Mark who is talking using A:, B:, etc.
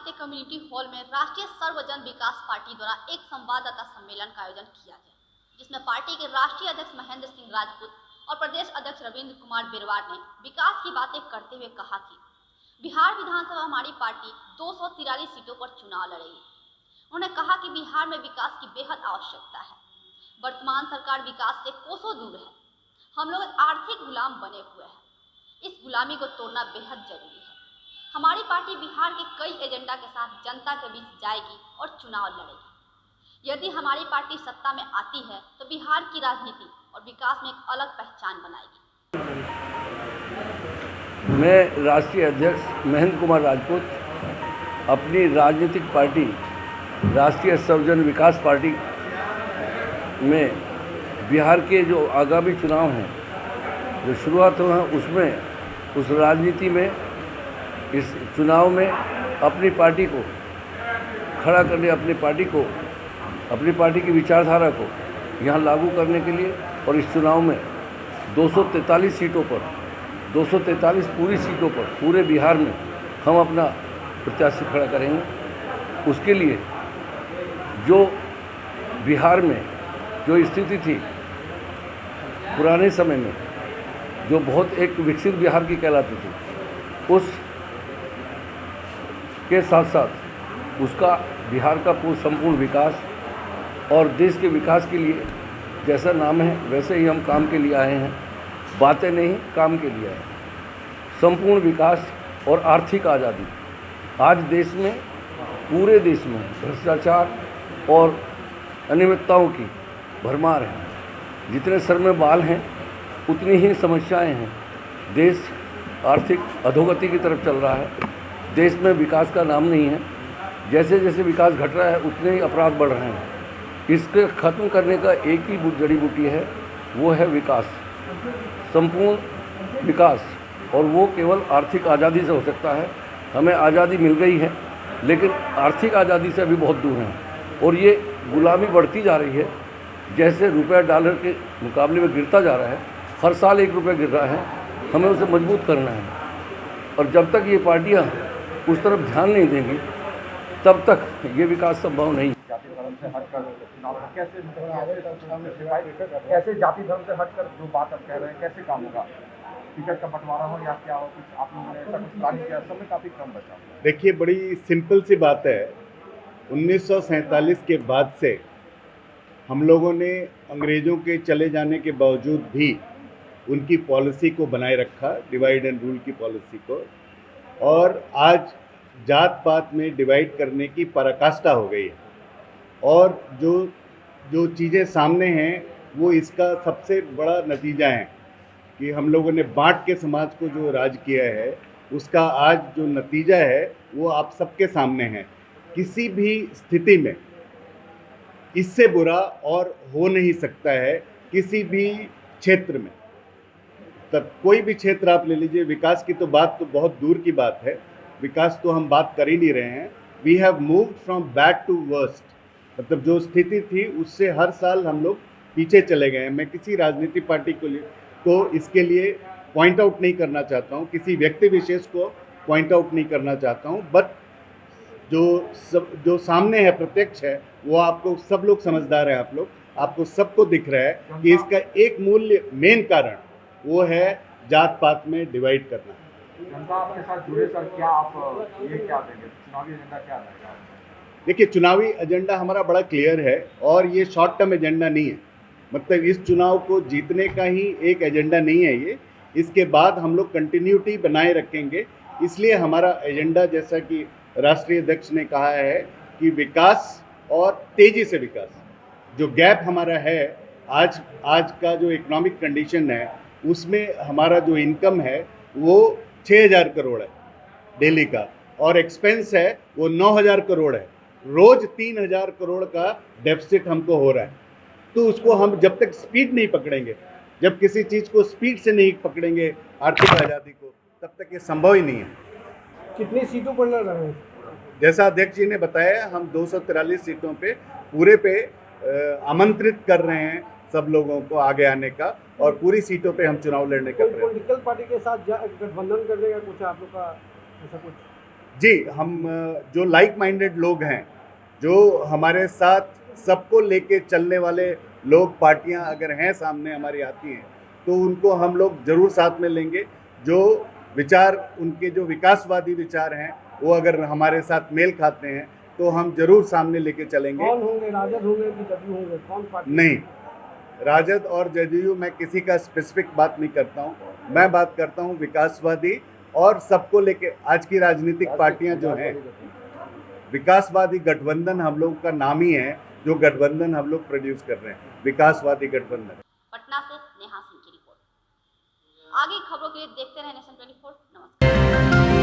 A: के community hall में राष्ट्रीय सर्वजन विकास पार्टी द्वारा एक संवाददाता सम्मेलन का आयोजन किया गया, जिसमें पार्टी के राष्ट्रीय अध्यक्ष महेंद्र सिंह राजपूत और प्रदेश अध्यक्ष रविंद्र कुमार बिरवार ने विकास की बातें करते हुए कहा कि बिहार विधानसभा हमारी पार्टी 243 सीटों पर चुनाव लड़ेगी। उन्होंने कहा कि बिहार में विकास की बेहद आवश्यकता है। वर्तमान सरकार विकास से कोसों दूर है। हम लोग आर्थिक गुलाम बने हुए हैं। इस गुलामी को तोड़ना बेहद जरूरी है। हमारी पार्टी बिहार के कई एजेंडा के साथ जनता के बीच जाएगी और चुनाव लड़ेगी। यदि हमारी पार्टी सत्ता में आती है तो बिहार की राजनीति और विकास में एक अलग पहचान बनाएगी।
B: मैं राष्ट्रीय अध्यक्ष महेंद्र कुमार राजपूत अपनी राजनीतिक पार्टी राष्ट्रीय सर्वजन विकास पार्टी में बिहार के जो आगामी चुनाव हैं, जो शुरुआत हुआ है, उसमें उस राजनीति में इस चुनाव में अपनी पार्टी को खड़ा करने, अपनी पार्टी की विचारधारा को यहाँ लागू करने के लिए और इस चुनाव में 243 सीटों पर 243 पूरी सीटों पर पूरे बिहार में हम अपना प्रत्याशी खड़ा करेंगे। उसके लिए जो बिहार में जो स्थिति थी पुराने समय में, जो बहुत एक विकसित बिहार की कहलाती थी, उस के साथ साथ उसका बिहार का संपूर्ण विकास और देश के विकास के लिए जैसा नाम है वैसे ही हम काम के लिए आए हैं। बातें नहीं, काम के लिए आए हैं। संपूर्ण विकास और आर्थिक आज़ादी। आज देश में, पूरे देश में भ्रष्टाचार और अनियमितताओं की भरमार है। जितने सर में बाल हैं उतनी ही समस्याएं हैं। देश आर्थिक अधोगति की तरफ चल रहा है। देश में विकास का नाम नहीं है। जैसे जैसे विकास घट रहा है उतने ही अपराध बढ़ रहे हैं। इसके ख़त्म करने का एक ही जड़ी बूटी है, वो है विकास, संपूर्ण विकास, और वो केवल आर्थिक आज़ादी से हो सकता है। हमें आज़ादी मिल गई है लेकिन आर्थिक आज़ादी से अभी बहुत दूर हैं और ये गुलामी बढ़ती जा रही है। जैसे रुपया डॉलर के मुकाबले में गिरता जा रहा है, हर साल 1 रुपया गिर रहा है, हमें उसे मजबूत करना है। और जब तक ये पार्टियां उस तरफ ध्यान नहीं देंगी तब तक ये विकास संभव नहीं।
C: जाति धर्म से हटकर चुनाव कैसे जाति धर्म से हटकर जो बात आप कह रहे हैं कैसे काम होगा? टिकट का बंटवारा हो या क्या हो, कुछ आप लोगों ने ऐसा कुछ प्लान किया? समय काफ़ी कम बचा।
D: देखिए, बड़ी सिंपल सी बात है। 1947 के बाद से हम लोगों ने अंग्रेज़ों के चले जाने के बावजूद भी उनकी पॉलिसी को बनाए रखा, डिवाइड एंड रूल की पॉलिसी को, और आज जात पात में डिवाइड करने की पराकाष्ठा हो गई है। और जो चीज़ें सामने हैं वो इसका सबसे बड़ा नतीजा है कि हम लोगों ने बांट के समाज को जो राज किया है उसका आज जो नतीजा है वो आप सबके सामने है। किसी भी स्थिति में इससे बुरा और हो नहीं सकता है। किसी भी क्षेत्र में, तब कोई भी क्षेत्र आप ले लीजिए, विकास की तो बात तो बहुत दूर की बात है। विकास तो हम बात कर ही नहीं रहे हैं। We have moved from bad to worst. मतलब जो स्थिति थी उससे हर साल हम लोग पीछे चले गए हैं। मैं किसी राजनीतिक पार्टी को इसके लिए पॉइंट आउट नहीं करना चाहता हूँ, किसी व्यक्ति विशेष को पॉइंट आउट नहीं करना चाहता हूँ, बट जो सामने है, प्रत्यक्ष है, वो आपको सब लोग समझदार हैं। आपको सबको दिख रहा है कि इसका एक मूल्य, मेन कारण वो है जात पात में डिवाइड करना।
C: जनता आपके साथ जुड़े सर, क्या आप ये क्या देंगे? चुनावी एजेंडा क्या रहेगा?
D: देखिए, चुनावी एजेंडा हमारा बड़ा क्लियर है और ये शॉर्ट टर्म एजेंडा नहीं है। मतलब इस चुनाव को जीतने का ही एक एजेंडा नहीं है ये। इसके बाद हम लोग कंटिन्यूटी बनाए रखेंगे। इसलिए हमारा एजेंडा, जैसा कि राष्ट्रीय अध्यक्ष ने कहा है, कि विकास और तेज़ी से विकास। जो गैप हमारा है, आज का जो इकोनॉमिक कंडीशन है उसमें हमारा जो इनकम है वो 6,000 करोड़ है डेली का, और एक्सपेंस है वो 9,000 करोड़ है। रोज़ 3,000 करोड़ का डेफिसिट हमको हो रहा है। तो उसको हम जब तक स्पीड नहीं पकड़ेंगे, जब किसी चीज़ को स्पीड से नहीं पकड़ेंगे, आर्थिक आज़ादी को, तब तक ये संभव ही नहीं है।
E: कितनी सीटों पर लड़ रहे हैं?
D: जैसा अध्यक्ष जी ने बताया, हम 243 सीटों पे पूरे पे आमंत्रित कर रहे हैं सब लोगों को आगे आने का, और पूरी सीटों पे हम चुनाव लड़ने का प्रयास।
E: पॉलिटिकल पार्टी के साथ गठबंधन करने का कुछ आप लोग का ऐसा कुछ?
D: जी, हम जो लाइक माइंडेड लोग हैं, जो हमारे साथ सबको लेके चलने वाले लोग, पार्टियां अगर हैं सामने हमारी आती हैं तो उनको हम लोग जरूर साथ में लेंगे। जो विचार, उनके जो विकासवादी विचार हैं, वो अगर हमारे साथ मेल खाते हैं तो हम जरूर सामने लेके चलेंगे।
E: कौन होंगे, राजद होंगे कि जदयू होंगे, कौन पार्टी?
D: नहीं, राजद और जदयू मैं किसी का स्पेसिफिक बात नहीं करता हूँ। मैं बात करता हूँ विकासवादी और सबको लेके। आज की राजनीतिक पार्टियां जो हैं, विकासवादी गठबंधन हम लोग का नाम ही है, जो गठबंधन हम लोग प्रोड्यूस कर रहे हैं, विकासवादी गठबंधन।
A: पटना से नेहा सिंह की रिपोर्ट। आगे खबरों के लिए देखते रहे नेशन 24। नमस्कार।